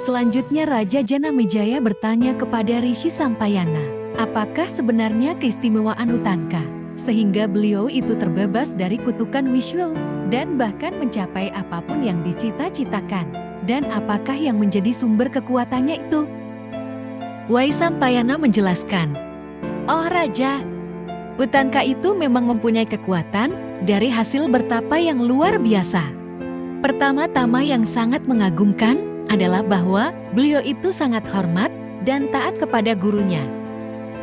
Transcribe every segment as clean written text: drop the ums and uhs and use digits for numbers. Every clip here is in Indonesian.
Selanjutnya Raja Janamejaya bertanya kepada Rishi Sampayana, apakah sebenarnya keistimewaan Utanka, sehingga beliau itu terbebas dari kutukan Wishnu, dan bahkan mencapai apapun yang dicita-citakan, dan apakah yang menjadi sumber kekuatannya itu? Wai Sampayana menjelaskan, "Oh Raja, Utanka itu memang mempunyai kekuatan dari hasil bertapa yang luar biasa. Pertama-tama yang sangat mengagumkan adalah bahwa beliau itu sangat hormat dan taat kepada gurunya.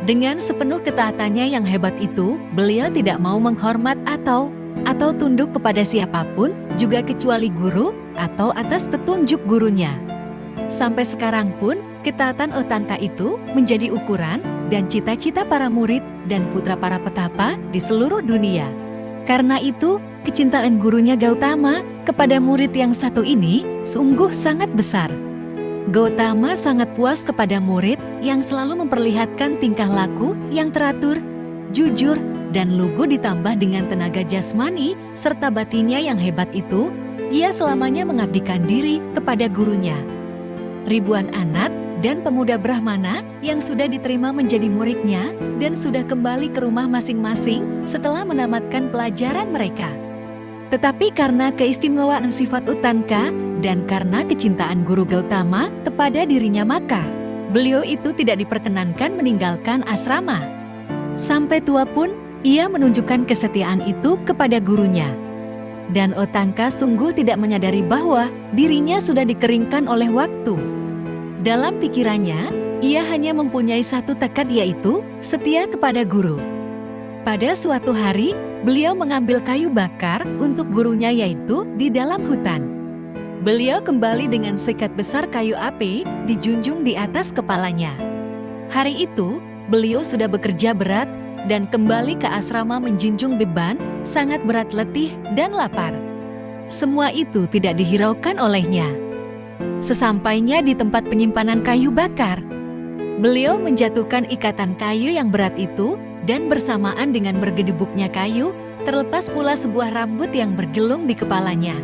Dengan sepenuh ketaatannya yang hebat itu, beliau tidak mau menghormat atau tunduk kepada siapapun, juga kecuali guru atau atas petunjuk gurunya. Sampai sekarang pun, ketaatan Utanka itu menjadi ukuran dan cita-cita para murid dan putra para petapa di seluruh dunia. Karena itu, kecintaan gurunya Gautama kepada murid yang satu ini sungguh sangat besar. Gautama sangat puas kepada murid yang selalu memperlihatkan tingkah laku yang teratur, jujur, dan lugu ditambah dengan tenaga jasmani serta batinnya yang hebat itu. Ia selamanya mengabdikan diri kepada gurunya. Ribuan anak dan pemuda Brahmana yang sudah diterima menjadi muridnya dan sudah kembali ke rumah masing-masing setelah menamatkan pelajaran mereka. Tetapi karena keistimewaan sifat Utanka dan karena kecintaan guru Gautama kepada dirinya, maka beliau itu tidak diperkenankan meninggalkan asrama. Sampai tua pun ia menunjukkan kesetiaan itu kepada gurunya. Dan Utanka sungguh tidak menyadari bahwa dirinya sudah dikeringkan oleh waktu. Dalam pikirannya, ia hanya mempunyai satu tekad, yaitu setia kepada guru. Pada suatu hari, beliau mengambil kayu bakar untuk gurunya, yaitu di dalam hutan. Beliau kembali dengan sekat besar kayu api dijunjung di atas kepalanya. Hari itu, beliau sudah bekerja berat dan kembali ke asrama menjunjung beban, sangat berat, letih, dan lapar. Semua itu tidak dihiraukan olehnya. Sesampainya di tempat penyimpanan kayu bakar, beliau menjatuhkan ikatan kayu yang berat itu, dan bersamaan dengan bergedebuknya kayu, terlepas pula sebuah rambut yang bergelung di kepalanya.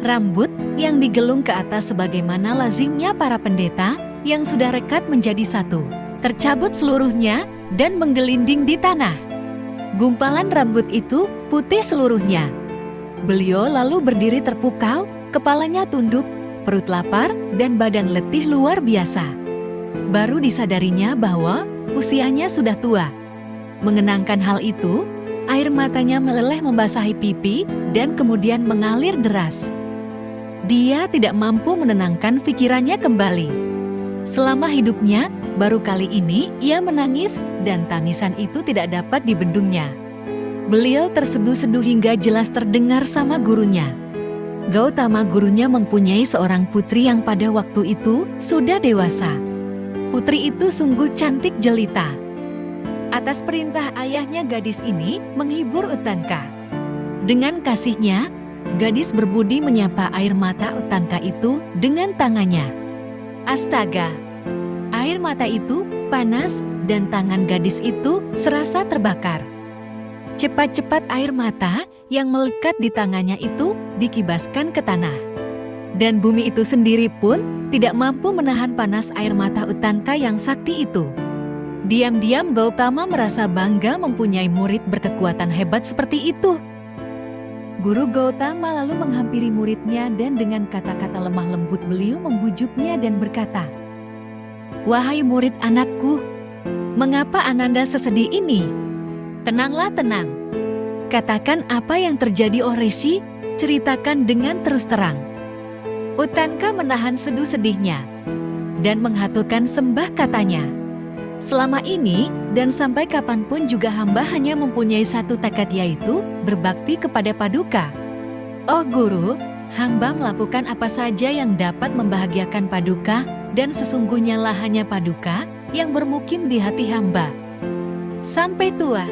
Rambut yang digelung ke atas sebagaimana lazimnya para pendeta yang sudah rekat menjadi satu, tercabut seluruhnya dan menggelinding di tanah. Gumpalan rambut itu putih seluruhnya. Beliau lalu berdiri terpukau, kepalanya tunduk, perut lapar, dan badan letih luar biasa. Baru disadarinya bahwa usianya sudah tua. Mengenangkan hal itu, air matanya meleleh membasahi pipi dan kemudian mengalir deras. Dia tidak mampu menenangkan pikirannya kembali. Selama hidupnya, baru kali ini ia menangis dan tangisan itu tidak dapat dibendungnya. Beliau terseduh-seduh hingga jelas terdengar sama gurunya. Gautama gurunya mempunyai seorang putri yang pada waktu itu sudah dewasa. Putri itu sungguh cantik jelita. Atas perintah ayahnya, gadis ini menghibur Utanka. Dengan kasihnya, gadis berbudi menyapa air mata Utanka itu dengan tangannya. Astaga! Air mata itu panas dan tangan gadis itu serasa terbakar. Cepat-cepat air mata yang melekat di tangannya itu dikibaskan ke tanah. Dan bumi itu sendiri pun tidak mampu menahan panas air mata Utanka yang sakti itu. Diam-diam Gautama merasa bangga mempunyai murid berkekuatan hebat seperti itu. Guru Gautama lalu menghampiri muridnya dan dengan kata-kata lemah lembut beliau membujuknya dan berkata, "Wahai murid anakku, mengapa Ananda sesedih ini? Tenanglah, tenang. Katakan apa yang terjadi, oh Rishi, ceritakan dengan terus terang." Utanka menahan seduh sedihnya dan menghaturkan sembah, katanya, "Selama ini dan sampai kapanpun juga hamba hanya mempunyai satu tekad, yaitu berbakti kepada Paduka. Oh Guru, hamba melakukan apa saja yang dapat membahagiakan Paduka, dan sesungguhnya lah hanya Paduka yang bermukim di hati hamba. Sampai tua,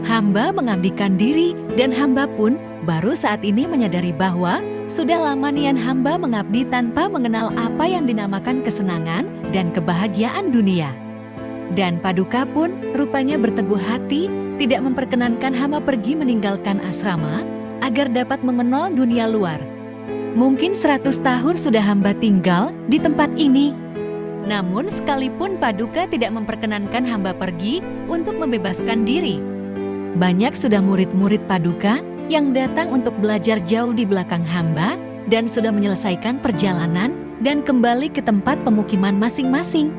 hamba mengabdikan diri dan hamba pun baru saat ini menyadari bahwa sudah lama nian hamba mengabdi tanpa mengenal apa yang dinamakan kesenangan dan kebahagiaan dunia. Dan Paduka pun rupanya berteguh hati tidak memperkenankan hamba pergi meninggalkan asrama agar dapat mengenal dunia luar. Mungkin 100 tahun sudah hamba tinggal di tempat ini. Namun sekalipun Paduka tidak memperkenankan hamba pergi untuk membebaskan diri. Banyak sudah murid-murid Paduka yang datang untuk belajar jauh di belakang hamba dan sudah menyelesaikan perjalanan dan kembali ke tempat pemukiman masing-masing.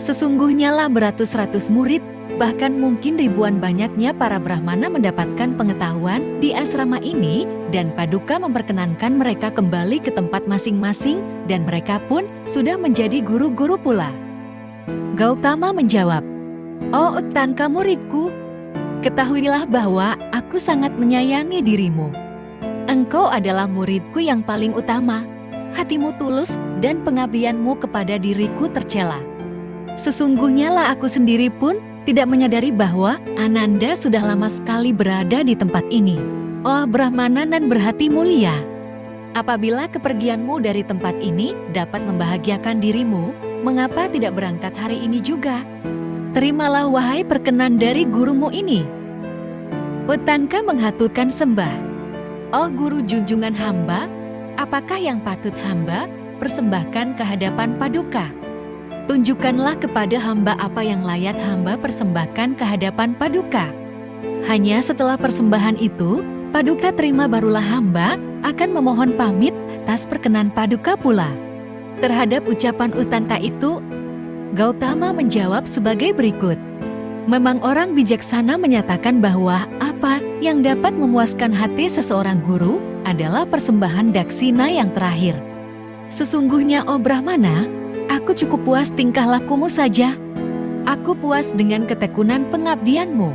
Sesungguhnya lah beratus-ratus murid, bahkan mungkin ribuan banyaknya para Brahmana mendapatkan pengetahuan di asrama ini dan Paduka memperkenankan mereka kembali ke tempat masing-masing dan mereka pun sudah menjadi guru-guru pula. Gautama menjawab, "Oh Uttanka muridku, ketahuilah bahwa aku sangat menyayangi dirimu. Engkau adalah muridku yang paling utama. Hatimu tulus dan pengabdianmu kepada diriku tercela. Sesungguhnya lah aku sendiri pun tidak menyadari bahwa Ananda sudah lama sekali berada di tempat ini. Oh Brahmana nan berhati mulia, apabila kepergianmu dari tempat ini dapat membahagiakan dirimu, mengapa tidak berangkat hari ini juga? Terimalah wahai perkenan dari gurumu ini." Uttanka menghaturkan sembah. "Oh guru junjungan hamba, apakah yang patut hamba persembahkan ke hadapan Paduka? Tunjukkanlah kepada hamba apa yang layak hamba persembahkan ke hadapan Paduka. Hanya setelah persembahan itu, Paduka terima barulah hamba akan memohon pamit atas perkenan Paduka pula." Terhadap ucapan Uttanka itu, Gautama menjawab sebagai berikut. Memang orang bijaksana menyatakan bahwa apa yang dapat memuaskan hati seseorang guru adalah persembahan daksina yang terakhir. Sesungguhnya oh Brahmana, aku cukup puas tingkah lakumu saja. Aku puas dengan ketekunan pengabdianmu.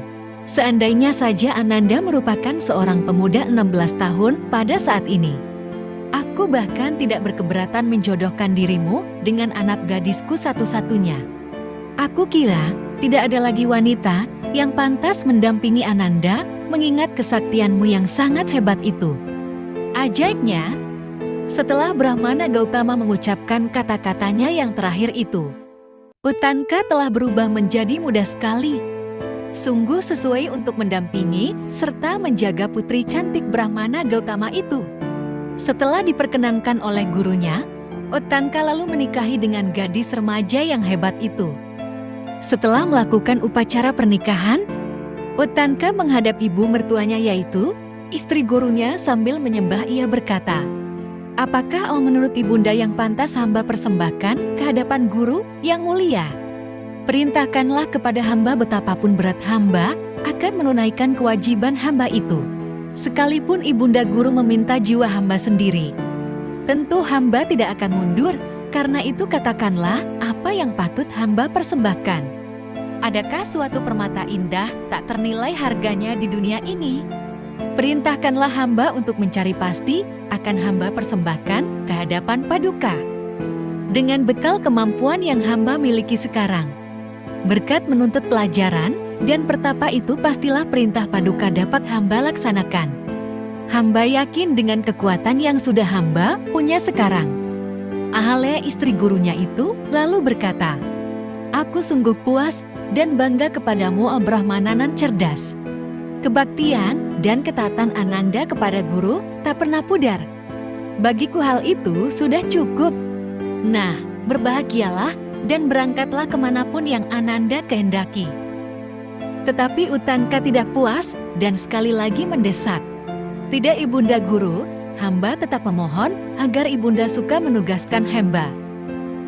Seandainya saja Ananda merupakan seorang pemuda 16 tahun pada saat ini, aku bahkan tidak berkeberatan menjodohkan dirimu dengan anak gadisku satu-satunya. Aku kira tidak ada lagi wanita yang pantas mendampingi Ananda mengingat kesaktianmu yang sangat hebat itu." Ajaibnya, setelah Brahmana Gautama mengucapkan kata-katanya yang terakhir itu, Uttanka telah berubah menjadi muda sekali. Sungguh sesuai untuk mendampingi serta menjaga putri cantik Brahmana Gautama itu. Setelah diperkenankan oleh gurunya, Uttanka lalu menikahi dengan gadis remaja yang hebat itu. Setelah melakukan upacara pernikahan, Uttanka menghadap ibu mertuanya yaitu istri gurunya sambil menyembah ia berkata, "Apakah menurut ibunda yang pantas hamba persembahkan ke hadapan guru yang mulia? Perintahkanlah kepada hamba betapapun berat hamba akan menunaikan kewajiban hamba itu. Sekalipun ibunda guru meminta jiwa hamba sendiri, tentu hamba tidak akan mundur, karena itu katakanlah apa yang patut hamba persembahkan. Adakah suatu permata indah tak ternilai harganya di dunia ini? Perintahkanlah hamba untuk mencari pasti akan hamba persembahkan ke hadapan Paduka. Dengan bekal kemampuan yang hamba miliki sekarang, berkat menuntut pelajaran dan pertapa itu pastilah perintah Paduka dapat hamba laksanakan. Hamba yakin dengan kekuatan yang sudah hamba punya sekarang." Ahalya istri gurunya itu lalu berkata, "Aku sungguh puas dan bangga kepadamu oh Brahmana nan cerdas. Kebaktian dan ketaatan Ananda kepada guru tak pernah pudar. Bagiku hal itu sudah cukup. Nah, berbahagialah dan berangkatlah kemanapun yang Ananda kehendaki." Tetapi Uttanka tidak puas dan sekali lagi mendesak, "Tidak ibunda guru, hamba tetap memohon agar ibunda suka menugaskan hamba.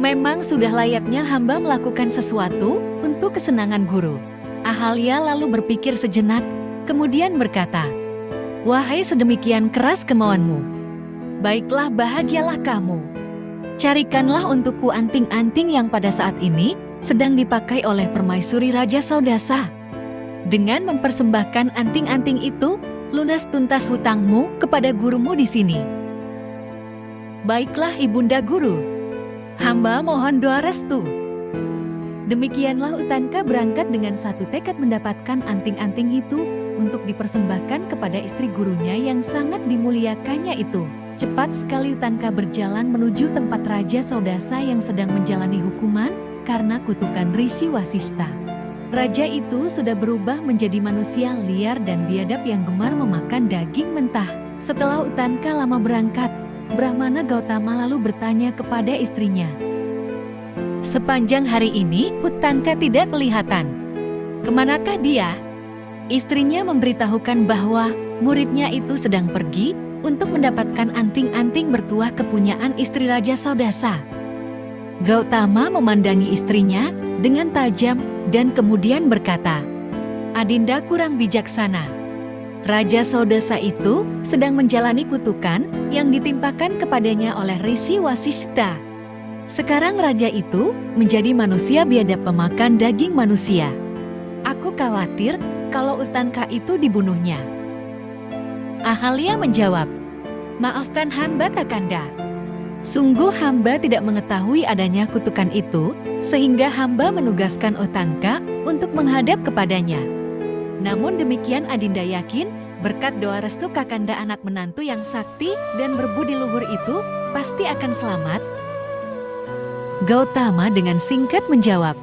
Memang sudah layaknya hamba melakukan sesuatu untuk kesenangan guru." Ahalya lalu berpikir sejenak, kemudian berkata, "Wahai sedemikian keras kemauanmu, baiklah bahagialah kamu. Carikanlah untukku anting-anting yang pada saat ini sedang dipakai oleh permaisuri Raja Saudasa. Dengan mempersembahkan anting-anting itu, lunas tuntas hutangmu kepada gurumu di sini." "Baiklah ibunda guru, hamba mohon doa restu." Demikianlah Uttanka berangkat dengan satu tekad mendapatkan anting-anting itu untuk dipersembahkan kepada istri gurunya yang sangat dimuliakannya itu. Cepat sekali Uttanka berjalan menuju tempat Raja Saudasa yang sedang menjalani hukuman karena kutukan Rishi Wasistha. Raja itu sudah berubah menjadi manusia liar dan biadab yang gemar memakan daging mentah. Setelah Uttanka lama berangkat, Brahmana Gautama lalu bertanya kepada istrinya. Sepanjang hari ini Uttanka tidak kelihatan. Kemanakah dia? Istrinya memberitahukan bahwa muridnya itu sedang pergi untuk mendapatkan anting-anting bertuah kepunyaan istri Raja Saudasa. Gautama memandangi istrinya dengan tajam dan kemudian berkata, "Adinda kurang bijaksana. Raja Saudasa itu sedang menjalani kutukan yang ditimpakan kepadanya oleh Rishi Wasistha. Sekarang raja itu menjadi manusia biadab pemakan daging manusia. Aku khawatir kalau Uttanka itu dibunuhnya." Ahalya menjawab, "Maafkan hamba Kakanda. Sungguh hamba tidak mengetahui adanya kutukan itu, sehingga hamba menugaskan Uttanka untuk menghadap kepadanya. Namun demikian Adinda yakin, berkat doa restu Kakanda anak menantu yang sakti dan berbudi luhur itu, pasti akan selamat." Gautama dengan singkat menjawab,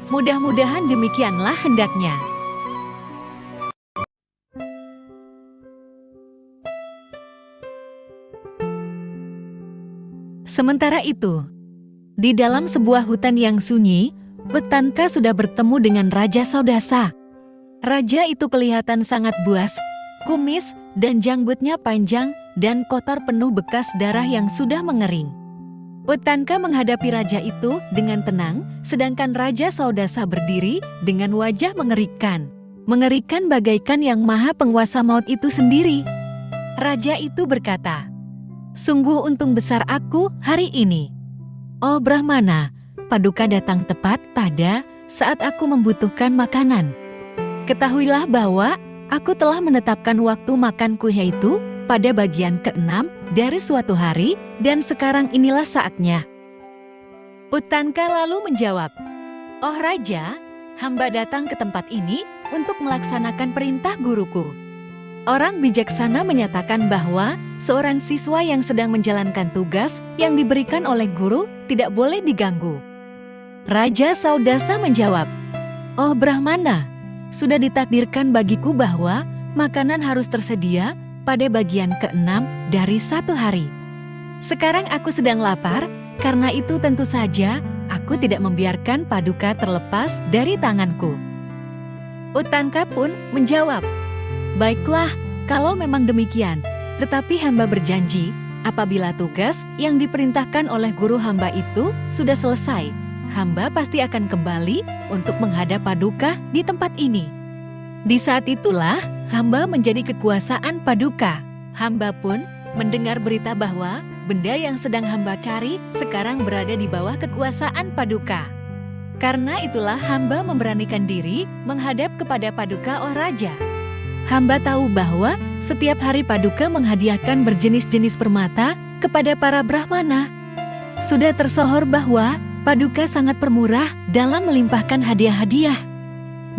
"Mudah-mudahan demikianlah hendaknya." Sementara itu, di dalam sebuah hutan yang sunyi, Uttanka sudah bertemu dengan Raja Saudasa. Raja itu kelihatan sangat buas, kumis, dan janggutnya panjang dan kotor penuh bekas darah yang sudah mengering. Uttanka menghadapi raja itu dengan tenang, sedangkan Raja Saudasa berdiri dengan wajah mengerikan. Mengerikan bagaikan yang maha penguasa maut itu sendiri. Raja itu berkata, "Sungguh untung besar aku hari ini. Oh Brahmana, Paduka datang tepat pada saat aku membutuhkan makanan. Ketahuilah bahwa aku telah menetapkan waktu makanku yaitu pada bagian ke-6 dari suatu hari dan sekarang inilah saatnya." Uttanka lalu menjawab, "Oh Raja, hamba datang ke tempat ini untuk melaksanakan perintah guruku." Orang bijaksana menyatakan bahwa seorang siswa yang sedang menjalankan tugas yang diberikan oleh guru tidak boleh diganggu. Raja Saudasa menjawab, "Oh Brahmana, sudah ditakdirkan bagiku bahwa makanan harus tersedia pada bagian ke-6 dari satu hari. Sekarang aku sedang lapar, karena itu tentu saja aku tidak membiarkan Paduka terlepas dari tanganku." Uttanka pun menjawab, "Baiklah, kalau memang demikian, tetapi hamba berjanji, apabila tugas yang diperintahkan oleh guru hamba itu sudah selesai, hamba pasti akan kembali untuk menghadap Paduka di tempat ini. Di saat itulah hamba menjadi kekuasaan Paduka." Hamba pun mendengar berita bahwa benda yang sedang hamba cari sekarang berada di bawah kekuasaan Paduka. Karena itulah hamba memberanikan diri menghadap kepada Paduka, oh Raja. Hamba tahu bahwa setiap hari Paduka menghadiahkan berjenis-jenis permata kepada para Brahmana. Sudah tersohor bahwa Paduka sangat pemurah dalam melimpahkan hadiah-hadiah.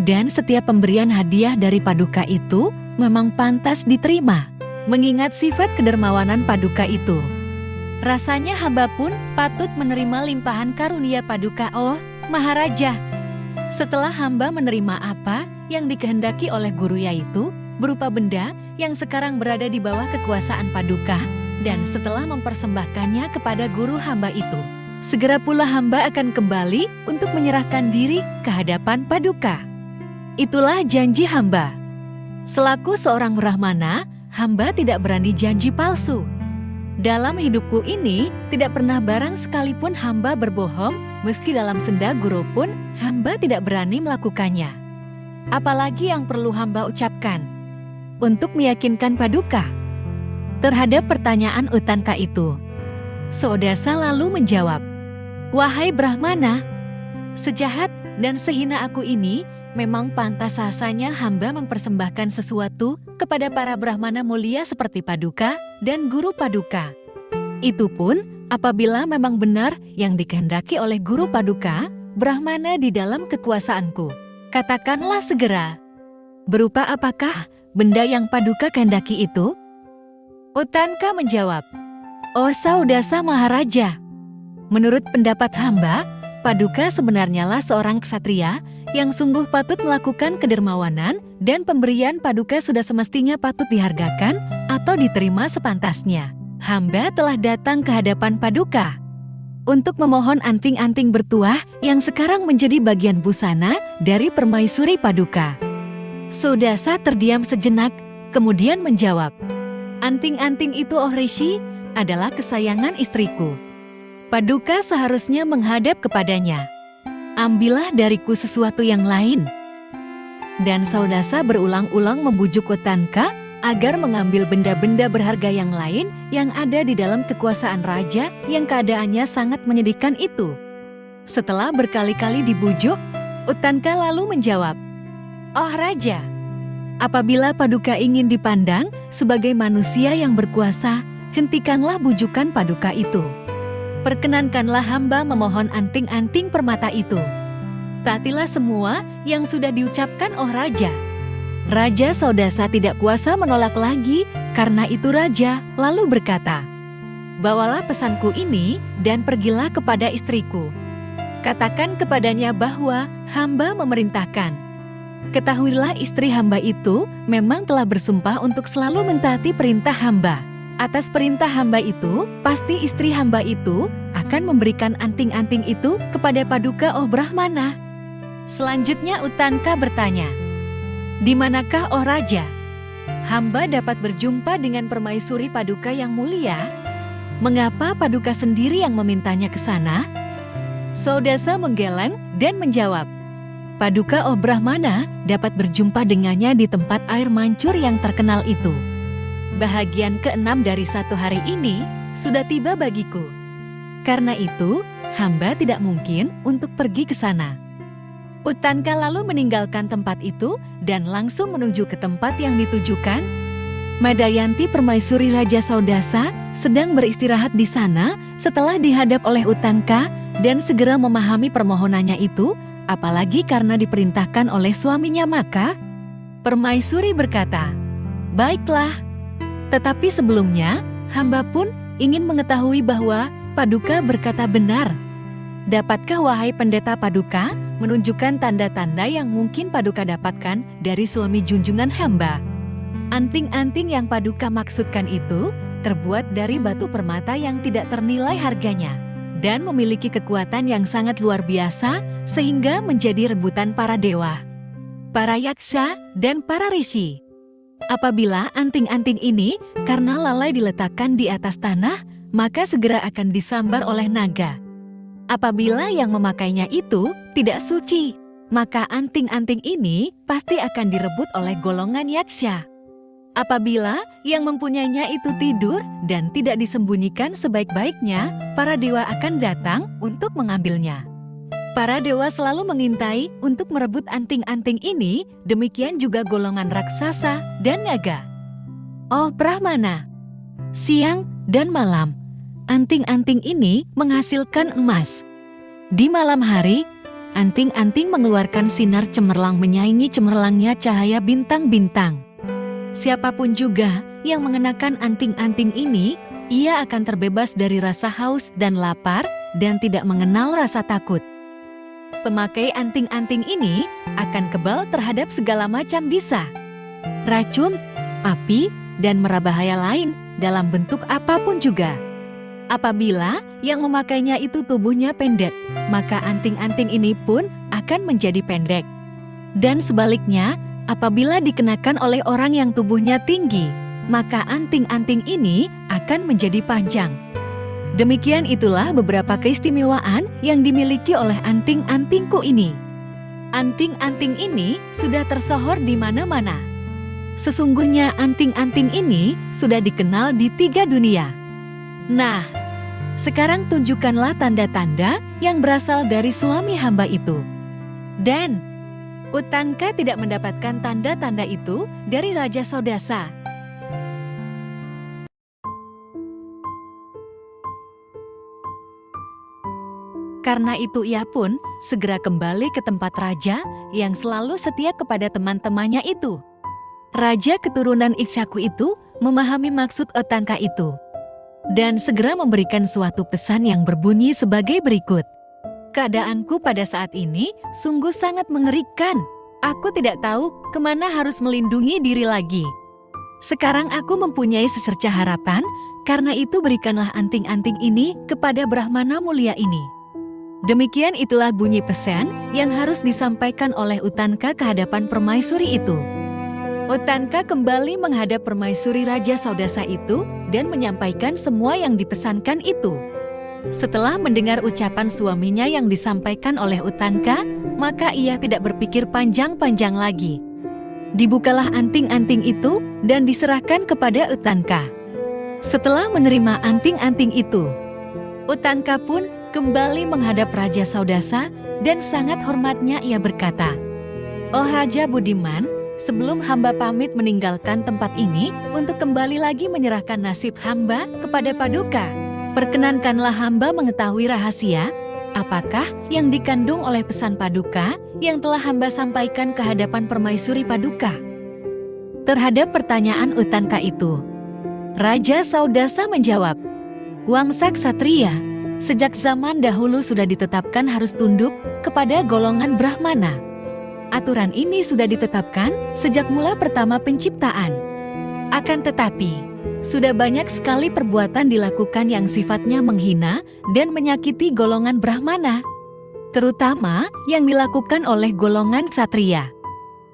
Dan setiap pemberian hadiah dari Paduka itu memang pantas diterima, mengingat sifat kedermawanan Paduka itu. Rasanya hamba pun patut menerima limpahan karunia Paduka, oh Maharaja. Setelah hamba menerima apa yang dikehendaki oleh guru yaitu berupa benda yang sekarang berada di bawah kekuasaan Paduka, dan setelah mempersembahkannya kepada guru hamba itu, segera pula hamba akan kembali untuk menyerahkan diri ke hadapan Paduka. Itulah janji hamba. Selaku seorang Brahmana, hamba tidak berani janji palsu. Dalam hidupku ini, tidak pernah barang sekalipun hamba berbohong, meski dalam senda guru pun hamba tidak berani melakukannya. Apalagi yang perlu hamba ucapkan untuk meyakinkan Paduka? Terhadap pertanyaan Uttanka itu, Saudasa lalu menjawab, "Wahai Brahmana, sejahat dan sehina aku ini, memang pantas rasanya hamba mempersembahkan sesuatu kepada para Brahmana mulia seperti Paduka dan Guru Paduka. Itu pun apabila memang benar yang dikehendaki oleh Guru Paduka, Brahmana di dalam kekuasaanku. Katakanlah segera, berupa apakah benda yang Paduka kehendaki itu?" Uttanka menjawab, "Oh Saudasa Maharaja, menurut pendapat hamba, Paduka sebenarnya lah seorang ksatria yang sungguh patut melakukan kedermawanan, dan pemberian Paduka sudah semestinya patut dihargakan atau diterima sepantasnya. hamba telah datang ke hadapan Paduka untuk memohon anting-anting bertuah yang sekarang menjadi bagian busana dari permaisuri Paduka. Sodasa terdiam sejenak, kemudian menjawab, "Anting-anting itu, oh Rishi, adalah kesayangan istriku. Paduka seharusnya menghadap kepadanya. Ambillah dariku sesuatu yang lain." Dan Sodasa berulang-ulang membujuk Utanka agar mengambil benda-benda berharga yang lain yang ada di dalam kekuasaan raja yang keadaannya sangat menyedihkan itu. Setelah berkali-kali dibujuk, Utanka lalu menjawab, "Oh Raja, apabila Paduka ingin dipandang sebagai manusia yang berkuasa, hentikanlah bujukan Paduka itu. Perkenankanlah hamba memohon anting-anting permata itu. Taatilah semua yang sudah diucapkan, oh Raja." Raja Sodasa tidak kuasa menolak lagi, karena itu raja lalu berkata, "Bawalah pesanku ini dan pergilah kepada istriku. Katakan kepadanya bahwa hamba memerintahkan. Ketahuilah istri hamba itu memang telah bersumpah untuk selalu mentaati perintah hamba. Atas perintah hamba itu, pasti istri hamba itu akan memberikan anting-anting itu kepada Paduka, oh Brahmana." Selanjutnya Utanka bertanya, "Di manakah, oh Raja, hamba dapat berjumpa dengan permaisuri Paduka yang mulia? Mengapa Paduka sendiri yang memintanya ke sana?" Sodasa menggeleng dan menjawab, "Paduka, oh Brahmana, dapat berjumpa dengannya di tempat air mancur yang terkenal itu. Bahagian ke-6 dari 1 hari ini sudah tiba bagiku. Karena itu, hamba tidak mungkin untuk pergi ke sana." Utanka lalu meninggalkan tempat itu dan langsung menuju ke tempat yang ditujukan. Madayanti permaisuri Raja Sodasa sedang beristirahat di sana setelah dihadap oleh Utanka dan segera memahami permohonannya itu, apalagi karena diperintahkan oleh suaminya. Maka permaisuri berkata, "Baiklah, tetapi sebelumnya hamba pun ingin mengetahui bahwa Paduka berkata benar. Dapatkah wahai pendeta Paduka menunjukkan tanda-tanda yang mungkin Paduka dapatkan dari suami junjungan hamba? Anting-anting yang Paduka maksudkan itu terbuat dari batu permata yang tidak ternilai harganya dan memiliki kekuatan yang sangat luar biasa sehingga menjadi rebutan para dewa, para yaksa, dan para rishi. Apabila anting-anting ini karena lalai diletakkan di atas tanah, maka segera akan disambar oleh naga. Apabila yang memakainya itu tidak suci, maka anting-anting ini pasti akan direbut oleh golongan yaksha. Apabila yang mempunyainya itu tidur dan tidak disembunyikan sebaik-baiknya, para dewa akan datang untuk mengambilnya. Para dewa selalu mengintai untuk merebut anting-anting ini, demikian juga golongan raksasa dan naga. Oh Brahmana, siang dan malam, anting-anting ini menghasilkan emas. Di malam hari, anting-anting mengeluarkan sinar cemerlang menyaingi cemerlangnya cahaya bintang-bintang. Siapapun juga yang mengenakan anting-anting ini, ia akan terbebas dari rasa haus dan lapar dan tidak mengenal rasa takut. Pemakai anting-anting ini akan kebal terhadap segala macam bisa, racun, api, dan merabahaya lain dalam bentuk apapun juga. Apabila yang memakainya itu tubuhnya pendek, maka anting-anting ini pun akan menjadi pendek. Dan sebaliknya, apabila dikenakan oleh orang yang tubuhnya tinggi, maka anting-anting ini akan menjadi panjang. Demikian itulah beberapa keistimewaan yang dimiliki oleh anting-antingku ini. Anting-anting ini sudah tersohor di mana-mana. Sesungguhnya anting-anting ini sudah dikenal di 3 dunia. Nah, sekarang tunjukkanlah tanda-tanda yang berasal dari suami hamba itu." Dan Utanka tidak mendapatkan tanda-tanda itu dari Raja Sodasa. Karena itu ia pun segera kembali ke tempat raja yang selalu setia kepada teman-temannya itu. Raja keturunan Ikshaku itu memahami maksud Utanka itu dan segera memberikan suatu pesan yang berbunyi sebagai berikut. "Keadaanku pada saat ini sungguh sangat mengerikan. Aku tidak tahu kemana harus melindungi diri lagi. Sekarang aku mempunyai secerca harapan Karena itu berikanlah anting-anting ini kepada Brahmana mulia ini. Demikian itulah bunyi pesan yang harus disampaikan oleh Utanka ke hadapan permaisuri itu. Utanka kembali menghadap permaisuri Raja Saudasa itu dan menyampaikan semua yang dipesankan itu. Setelah mendengar ucapan suaminya yang disampaikan oleh Utanka, maka ia tidak berpikir panjang-panjang lagi. Dibukalah anting-anting itu dan diserahkan kepada Utanka. Setelah menerima anting-anting itu, Utanka pun kembali menghadap Raja Saudasa dan sangat hormatnya ia berkata, "Oh Raja Budiman, sebelum hamba pamit meninggalkan tempat ini untuk kembali lagi menyerahkan nasib hamba kepada Paduka, perkenankanlah hamba mengetahui rahasia, apakah yang dikandung oleh pesan Paduka yang telah hamba sampaikan ke hadapan permaisuri Paduka?" Terhadap pertanyaan Utanka itu, Raja Saudasa menjawab, "Wangsa Ksatria, sejak zaman dahulu sudah ditetapkan harus tunduk kepada golongan Brahmana. Aturan ini sudah ditetapkan sejak mula pertama penciptaan. Akan tetapi, sudah banyak sekali perbuatan dilakukan yang sifatnya menghina dan menyakiti golongan Brahmana, terutama yang dilakukan oleh golongan Ksatria.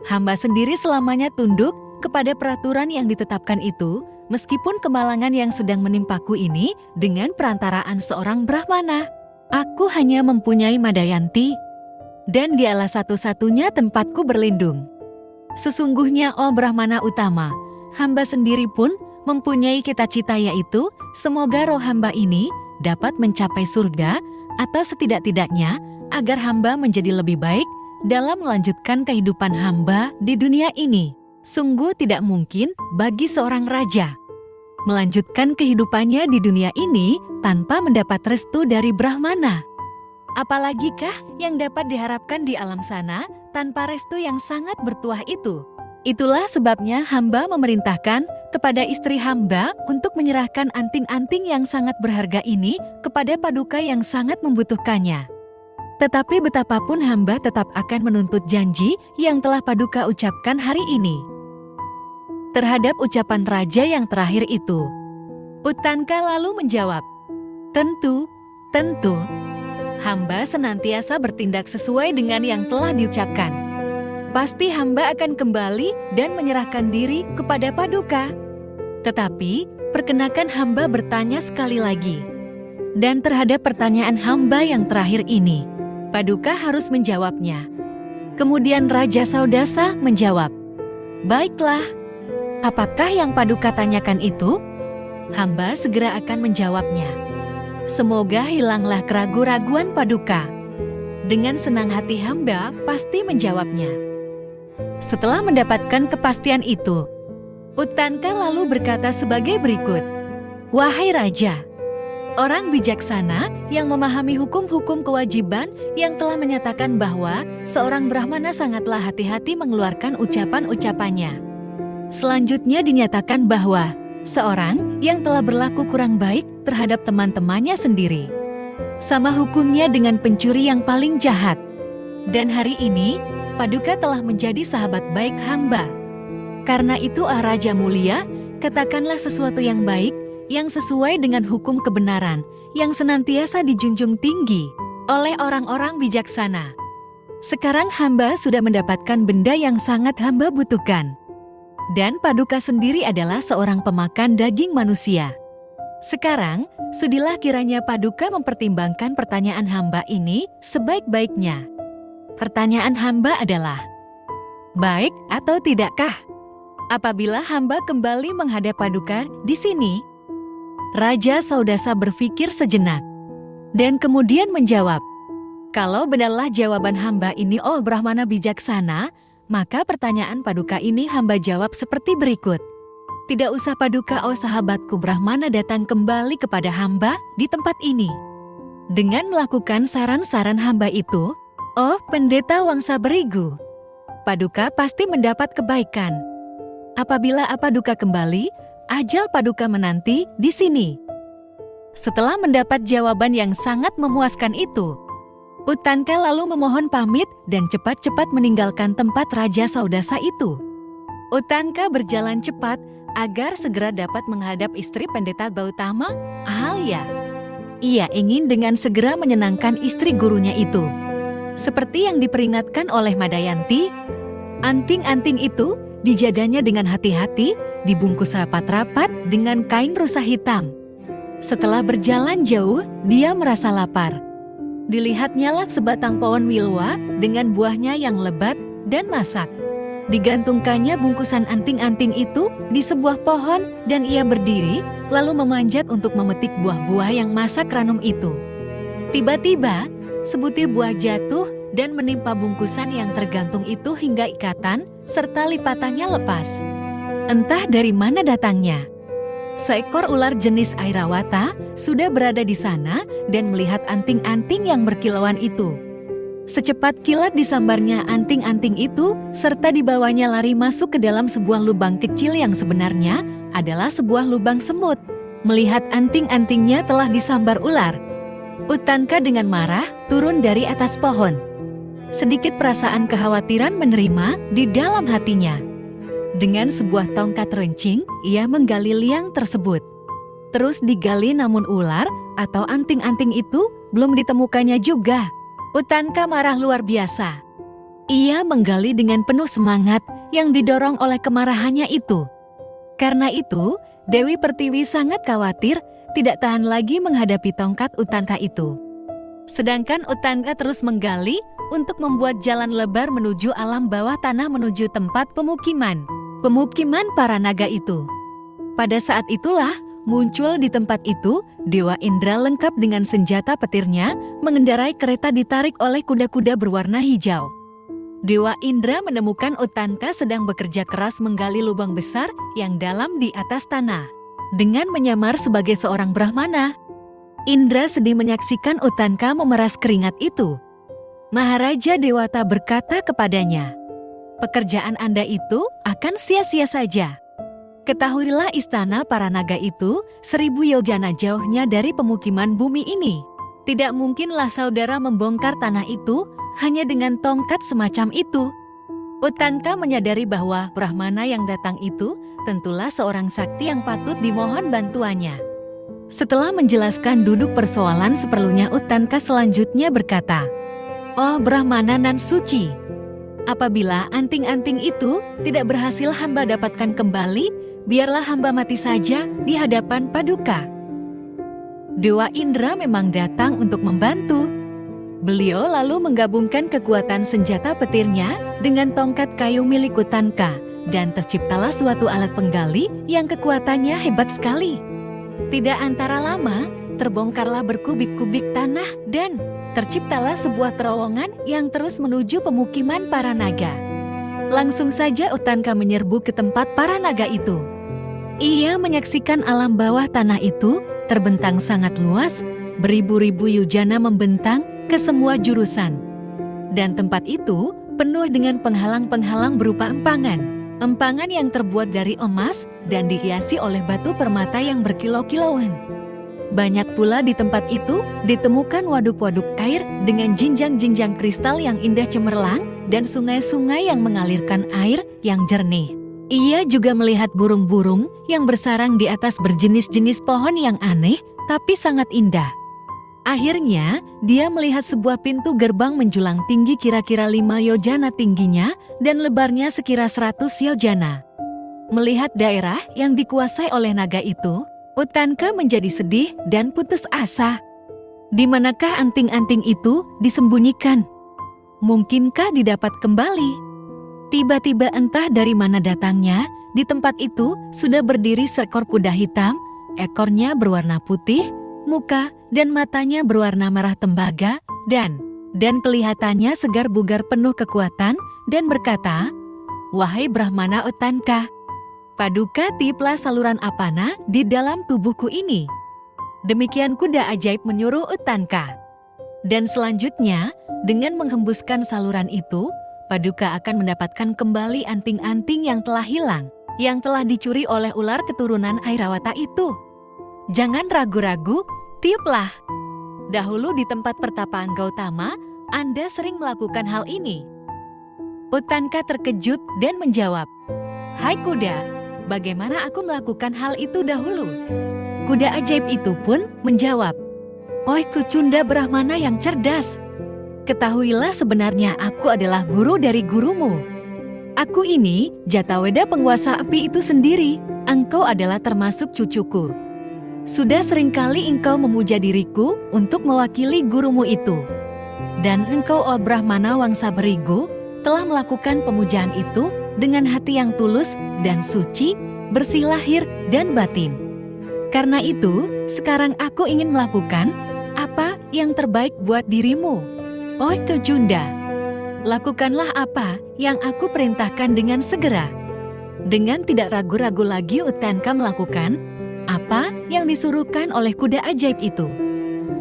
Hamba sendiri selamanya tunduk kepada peraturan yang ditetapkan itu, meskipun kemalangan yang sedang menimpaku ini dengan perantaraan seorang Brahmana. Aku hanya mempunyai Madayanti, dan dialah satu-satunya tempatku berlindung. Sesungguhnya, oh Brahmana utama, hamba sendiri pun mempunyai cita-cita, yaitu semoga roh hamba ini dapat mencapai surga, atau setidak-tidaknya agar hamba menjadi lebih baik dalam melanjutkan kehidupan hamba di dunia ini. Sungguh tidak mungkin bagi seorang raja melanjutkan kehidupannya di dunia ini tanpa mendapat restu dari Brahmana. Apalagikah yang dapat diharapkan di alam sana tanpa restu yang sangat bertuah itu? Itulah sebabnya hamba memerintahkan kepada istri hamba untuk menyerahkan anting-anting yang sangat berharga ini kepada Paduka yang sangat membutuhkannya. Tetapi betapapun hamba tetap akan menuntut janji yang telah Paduka ucapkan hari ini." Terhadap ucapan raja yang terakhir itu, Utanka lalu menjawab, Tentu. Hamba senantiasa bertindak sesuai dengan yang telah diucapkan. Pasti hamba akan kembali dan menyerahkan diri kepada Paduka. Tetapi, perkenakan hamba bertanya sekali lagi. Dan terhadap pertanyaan hamba yang terakhir ini, Paduka harus menjawabnya. Kemudian Raja Saudasa menjawab, "Baiklah. Apakah yang Paduka tanyakan itu?" Hamba segera akan menjawabnya. Semoga hilanglah keraguan-raguan Paduka. Dengan senang hati hamba pasti menjawabnya. Setelah mendapatkan kepastian itu, Utanka lalu berkata sebagai berikut, "Wahai Raja, orang bijaksana yang memahami hukum-hukum kewajiban yang telah menyatakan bahwa seorang Brahmana sangatlah hati-hati mengeluarkan ucapan-ucapannya. Selanjutnya dinyatakan bahwa seorang yang telah berlaku kurang baik terhadap teman-temannya sendiri, sama hukumnya dengan pencuri yang paling jahat. Dan hari ini, Paduka telah menjadi sahabat baik hamba. Karena itu, ah Raja mulia, katakanlah sesuatu yang baik, yang sesuai dengan hukum kebenaran, yang senantiasa dijunjung tinggi oleh orang-orang bijaksana. Sekarang hamba sudah mendapatkan benda yang sangat hamba butuhkan. Dan Paduka sendiri adalah seorang pemakan daging manusia. Sekarang, sudilah kiranya Paduka mempertimbangkan pertanyaan hamba ini sebaik-baiknya. Pertanyaan hamba adalah, baik atau tidakkah apabila hamba kembali menghadap Paduka di sini?" Raja Saudasa berpikir sejenak, dan kemudian menjawab, "Kalau benarlah jawaban hamba ini, oh Brahmana bijaksana, maka pertanyaan Paduka ini hamba jawab seperti berikut. Tidak usah Paduka, oh sahabatku Brahmana datang kembali kepada hamba di tempat ini. Dengan melakukan saran-saran hamba itu, oh Pendeta Wangsa Berigu, Paduka pasti mendapat kebaikan. Apabila Paduka kembali, ajal Paduka menanti di sini." Setelah mendapat jawaban yang sangat memuaskan itu, Utanka lalu memohon pamit dan cepat-cepat meninggalkan tempat Raja Saudasa itu. Utanka berjalan cepat agar segera dapat menghadap istri pendeta Gautama, Ahalya. Ia ingin dengan segera menyenangkan istri gurunya itu. Seperti yang diperingatkan oleh Madayanti, anting-anting itu dijaganya dengan hati-hati, dibungkus rapat-rapat dengan kain rusa hitam. Setelah berjalan jauh, dia merasa lapar. Dilihatnyalah sebatang pohon wilwa dengan buahnya yang lebat dan masak. Digantungkannya bungkusan anting-anting itu di sebuah pohon dan ia berdiri lalu memanjat untuk memetik buah-buah yang masak ranum itu. Tiba-tiba, sebutir buah jatuh dan menimpa bungkusan yang tergantung itu hingga ikatan serta lipatannya lepas. Entah dari mana datangnya. Seekor ular jenis Airawata sudah berada di sana dan melihat anting-anting yang berkilauan itu. Secepat kilat disambarnya anting-anting itu, serta dibawanya lari masuk ke dalam sebuah lubang kecil yang sebenarnya adalah sebuah lubang semut. Melihat anting-antingnya telah disambar ular, Utanka dengan marah turun dari atas pohon. Sedikit perasaan kekhawatiran menerima di dalam hatinya. Dengan sebuah tongkat runcing, ia menggali liang tersebut. Terus digali namun ular atau anting-anting itu belum ditemukannya juga. Utanka marah luar biasa. Ia menggali dengan penuh semangat yang didorong oleh kemarahannya itu. Karena itu, Dewi Pertiwi sangat khawatir, tidak tahan lagi menghadapi tongkat Utanka itu. Sedangkan Utanka terus menggali untuk membuat jalan lebar menuju alam bawah tanah menuju tempat pemukiman para naga itu. Pada saat itulah, muncul di tempat itu Dewa Indra lengkap dengan senjata petirnya, mengendarai kereta ditarik oleh kuda-kuda berwarna hijau. Dewa Indra menemukan Utanka sedang bekerja keras menggali lubang besar yang dalam di atas tanah. Dengan menyamar sebagai seorang Brahmana, Indra sedih menyaksikan Utanka memeras keringat itu. Maharaja Dewata berkata kepadanya, "Pekerjaan Anda itu akan sia-sia saja. Ketahuilah istana para naga itu 1000 yojana jauhnya dari pemukiman bumi ini. Tidak mungkinlah saudara membongkar tanah itu hanya dengan tongkat semacam itu." Utanka menyadari bahwa Brahmana yang datang itu tentulah seorang sakti yang patut dimohon bantuannya. Setelah menjelaskan duduk persoalan seperlunya, Utanka selanjutnya berkata, "Oh Brahmana nan suci, apabila anting-anting itu tidak berhasil hamba dapatkan kembali, biarlah hamba mati saja di hadapan Paduka." Dewa Indra memang datang untuk membantu. Beliau lalu menggabungkan kekuatan senjata petirnya dengan tongkat kayu milik Utanka, dan terciptalah suatu alat penggali yang kekuatannya hebat sekali. Tidak antara lama, terbongkarlah berkubik-kubik tanah dan terciptalah sebuah terowongan yang terus menuju pemukiman para naga. Langsung saja Utanka menyerbu ke tempat para naga itu. Ia menyaksikan alam bawah tanah itu terbentang sangat luas, beribu-ribu yojana membentang ke semua jurusan. Dan tempat itu penuh dengan penghalang-penghalang berupa empangan. Empangan yang terbuat dari emas dan dihiasi oleh batu permata yang berkilau-kilauan. Banyak pula di tempat itu ditemukan waduk-waduk air dengan jinjang-jinjang kristal yang indah cemerlang dan sungai-sungai yang mengalirkan air yang jernih. Ia juga melihat burung-burung yang bersarang di atas berjenis-jenis pohon yang aneh tapi sangat indah. Akhirnya, dia melihat sebuah pintu gerbang menjulang tinggi kira-kira 5 yojana tingginya dan lebarnya sekira 100 yojana. Melihat daerah yang dikuasai oleh naga itu, Utanka menjadi sedih dan putus asa. Di manakah anting-anting itu disembunyikan? Mungkinkah didapat kembali? Tiba-tiba entah dari mana datangnya, di tempat itu sudah berdiri seekor kuda hitam, ekornya berwarna putih, muka dan matanya berwarna merah tembaga, dan kelihatannya segar bugar penuh kekuatan, dan berkata, "Wahai Brahmana Utanka, Paduka tiuplah saluran apana di dalam tubuhku ini." Demikian kuda ajaib menyuruh Utanka. Dan selanjutnya, dengan menghembuskan saluran itu, Paduka akan mendapatkan kembali anting-anting yang telah hilang, yang telah dicuri oleh ular keturunan Airawata itu. Jangan ragu-ragu, tiuplah. Dahulu di tempat pertapaan Gautama, Anda sering melakukan hal ini. Utanka terkejut dan menjawab, "Hai kuda, bagaimana aku melakukan hal itu dahulu? Kuda ajaib itu pun menjawab, "Oh, itu Cunda Brahmana yang cerdas. Ketahuilah sebenarnya aku adalah guru dari gurumu. Aku ini Jataweda penguasa api itu sendiri. Engkau adalah termasuk cucuku. Sudah seringkali engkau memuja diriku untuk mewakili gurumu itu. Dan engkau, oh Brahmana Wangsa Berigu, telah melakukan pemujaan itu dengan hati yang tulus dan suci, bersih lahir dan batin. Karena itu, sekarang aku ingin melakukan apa yang terbaik buat dirimu. Oh Cunda, lakukanlah apa yang aku perintahkan dengan segera." Dengan tidak ragu-ragu lagi Utanka melakukan apa yang disuruhkan oleh kuda ajaib itu.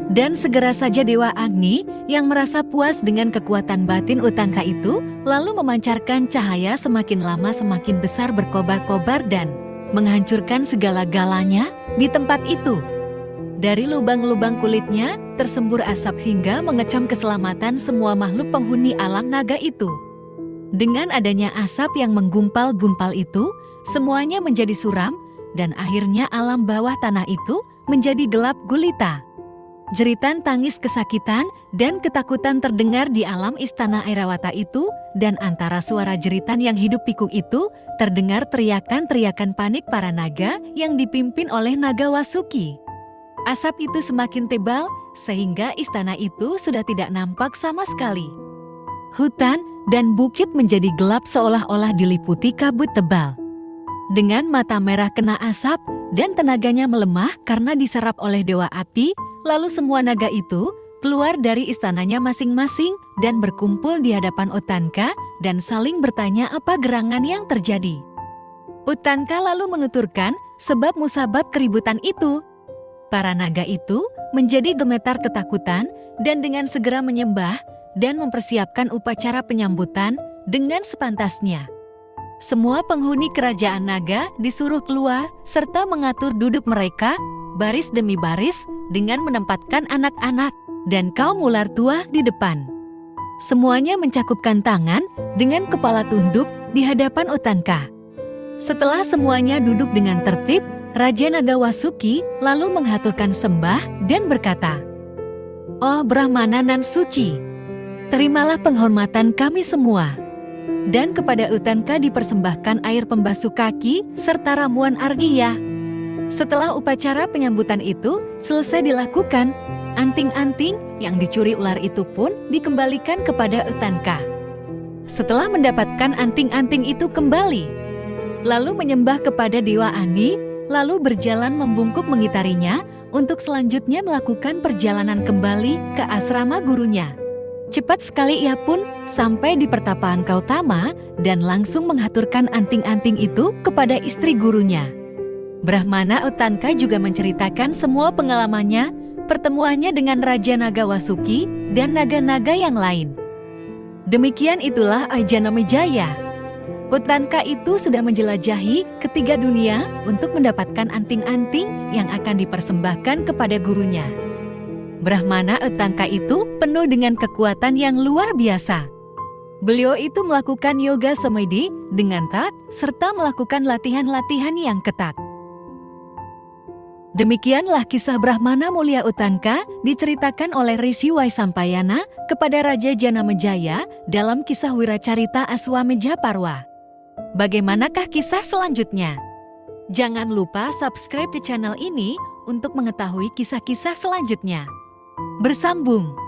Dan segera saja Dewa Agni yang merasa puas dengan kekuatan batin Utanka itu, lalu memancarkan cahaya semakin lama semakin besar berkobar-kobar dan menghancurkan segala-galanya di tempat itu. Dari lubang-lubang kulitnya tersembur asap hingga mengecam keselamatan semua makhluk penghuni alam naga itu. Dengan adanya asap yang menggumpal-gumpal itu, semuanya menjadi suram dan akhirnya alam bawah tanah itu menjadi gelap gulita. Jeritan tangis kesakitan dan ketakutan terdengar di alam istana Airawata itu, dan antara suara jeritan yang hidup pikuk itu terdengar teriakan-teriakan panik para naga yang dipimpin oleh Naga Wasuki. Asap itu semakin tebal sehingga istana itu sudah tidak nampak sama sekali. Hutan dan bukit menjadi gelap seolah-olah diliputi kabut tebal. Dengan mata merah kena asap dan tenaganya melemah karena diserap oleh Dewa Api, lalu semua naga itu keluar dari istananya masing-masing dan berkumpul di hadapan Utanka dan saling bertanya apa gerangan yang terjadi. Utanka lalu menuturkan sebab musabab keributan itu. Para naga itu menjadi gemetar ketakutan dan dengan segera menyembah dan mempersiapkan upacara penyambutan dengan sepantasnya. Semua penghuni kerajaan naga disuruh keluar serta mengatur duduk mereka baris demi baris dengan menempatkan anak-anak dan kaum ular tua di depan. Semuanya mencakupkan tangan dengan kepala tunduk di hadapan Utanka. Setelah semuanya duduk dengan tertib, Raja Naga Wasuki lalu menghaturkan sembah dan berkata, "Oh Brahmana nan suci, terimalah penghormatan kami semua." Dan kepada Utanka dipersembahkan air pembasuh kaki serta ramuan arghya. Setelah upacara penyambutan itu selesai dilakukan, anting-anting yang dicuri ular itu pun dikembalikan kepada Utanka. Setelah mendapatkan anting-anting itu kembali, lalu menyembah kepada Dewa Agni, lalu berjalan membungkuk mengitarinya untuk selanjutnya melakukan perjalanan kembali ke asrama gurunya. Cepat sekali ia pun sampai di pertapaan Gautama dan langsung menghaturkan anting-anting itu kepada istri gurunya. Brahmana Utanka juga menceritakan semua pengalamannya, pertemuannya dengan Raja Naga Wasuki dan naga-naga yang lain. Demikian itulah Ajanamejaya. Utanka itu sudah menjelajahi ketiga dunia untuk mendapatkan anting-anting yang akan dipersembahkan kepada gurunya. Brahmana Utanka itu penuh dengan kekuatan yang luar biasa. Beliau itu melakukan yoga samadhi dengan taat serta melakukan latihan-latihan yang ketat. Demikianlah kisah Brahmana Mulia Utanka diceritakan oleh Rishi Waisampayana kepada Raja Janamejaya dalam kisah Wiracarita Aswameja Parwa. Bagaimanakah kisah selanjutnya? Jangan lupa subscribe ke channel ini untuk mengetahui kisah-kisah selanjutnya. Bersambung.